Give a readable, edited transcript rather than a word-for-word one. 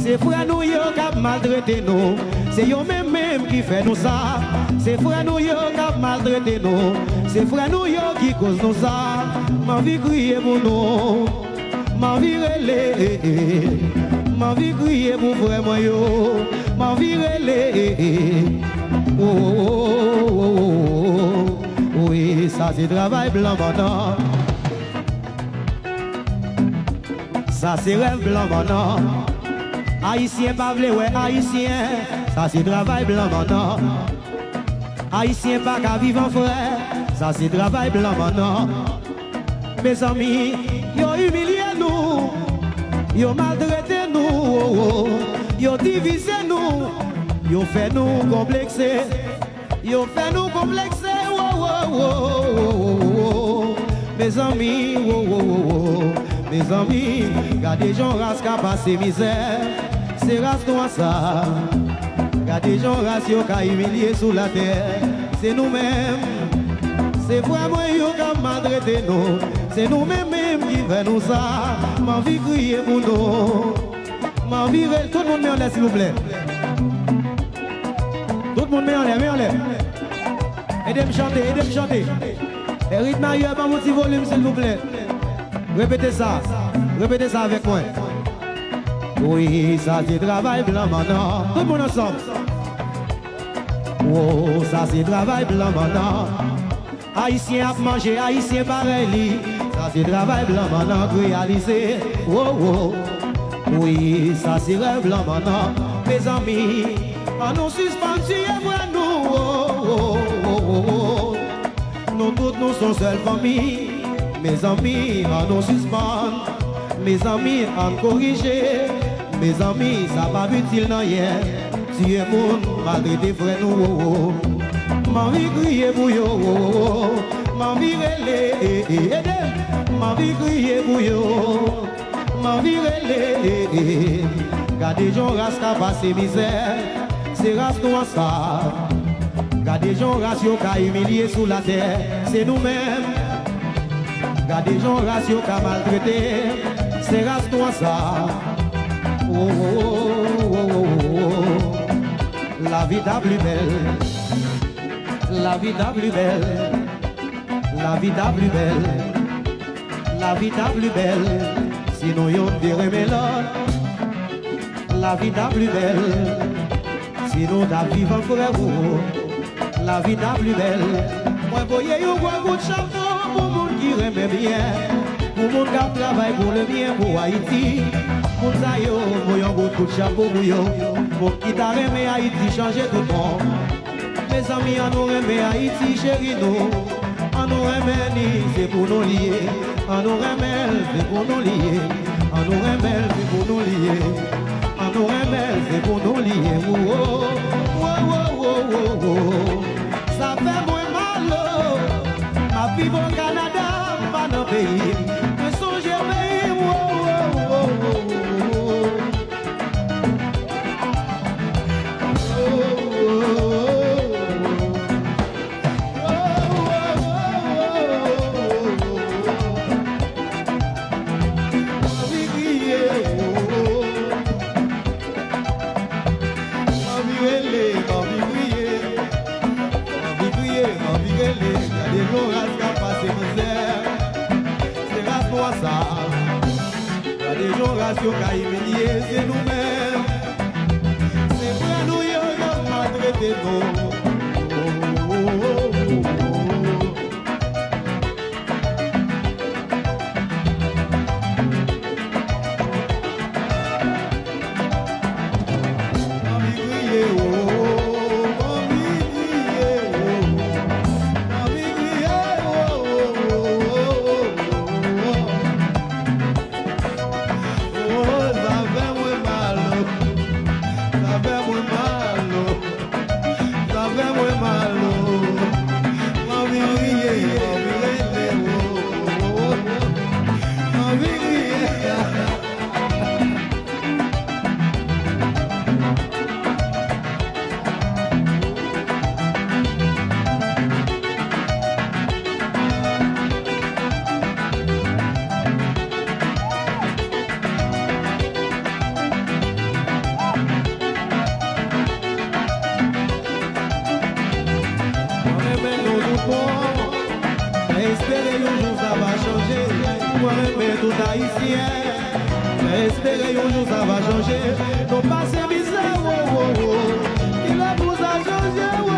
C'est frère nous yo qui maltraité nous. C'est yo même qui fait nous ça. C'est frère nous yo qui maltraité nous. C'est frère nous yo qui cause nous ça. Ma vie crier pour nous. Ma vie relais. Ma vie crier pour frère moi yo. Ma vie relais. Oh, oh, oh, oh, oh. Oui, ça c'est travail blanc maintenant. Ça c'est rêve blanc maintenant. Haïtien pas vle ouais haïtien. Ça c'est travail blanc maintenant. Haïtien pas qu'à vivre en frère. Ça c'est travail blanc maintenant. Mes amis, yo humilié nous. Yo maltraité nous. Oh, oh. Yo divisé nous. Yo fait nous complexer. Yo fait nous complexer. Oh, oh, oh, oh, oh. Mes amis, oh, oh, oh, oh. Mes amis, regardez gens race qui a passé misère. C'est race noire ça. Regardez gens race qui a humilié sous la terre. C'est nous-mêmes. C'est vraiment eux qui ont maltraité nous. C'est nous-mêmes qui faisons nous ça. Ma vie crier pour nous. Ma vie, tout le monde met en l'air s'il vous plaît. Tout le monde met en l'air, met en l'air. Aidez-moi chanter, aidez-moi chanter. Et rythme ailleurs, pas mon petit volume s'il vous plaît. Répétez ça avec moi. Oui, ça c'est travail blanc maintenant. Tout le monde ensemble. Oh, ça c'est travail blanc maintenant. Haïtien a mangé, haïtien pareil. Ça c'est travail blanc maintenant réalisé. Oh, oh. Oui, ça c'est rêve blanc maintenant. Mes amis, à nous suspendus et moi nous. Oh, oh, oh, oh, oh. Nous toutes nous sommes seules familles. Mes amis, à nous suspendre. Mes amis, à nous corriger. Mes amis, ça va utile dans hier. Tu es mon, malgré tes frères nous. Ma vie crier pour yo. Ma vie relais. Ma vie crier pour yo. Ma vie relais. Gardez gens race qui passé misère. C'est race noire ça. Gardez gens race qui a humilié sous la terre. C'est nous-mêmes. Gardez gens race qui a maltraité. C'est race noire ça. Oh, oh, oh, oh, oh. La vie t'a plus belle. La vie t'a plus belle. La vie t'a plus belle. La vie t'a plus belle. Sinon yon dirait mais là. La vie t'a plus belle. Sinon t'as vivre en frère. La vie t'a plus belle. Moi voyez yon gros coup de chapeau pour monde qui remet bien. Pour monde qui travaille pour le bien pour Haïti. Pour ça yo, pour yon gros coup de chapeau pour yo. Pour qui t'a remet Haïti changer tout le monde. Mes amis à nous remet Haïti chéri nous. À nous remet ni c'est pour nous lier. À nous remet c'est pour nous lier. À nous remet c'est pour nous lier. À nous remet c'est pour nous lier. Oh oh oh oh oh oh. Ça fait moins mal. Ma vie au Canada, pas dans le pays. Me songe pays. Oh oh oh oh. C'est nous-mêmes. C'est vrai nous y a maltraité nous. moi mais tout haïtien. Mais espérez un jour ça va changer. Nos passés bizarres, oh, oh, oh. Il a pour ça changer, oh.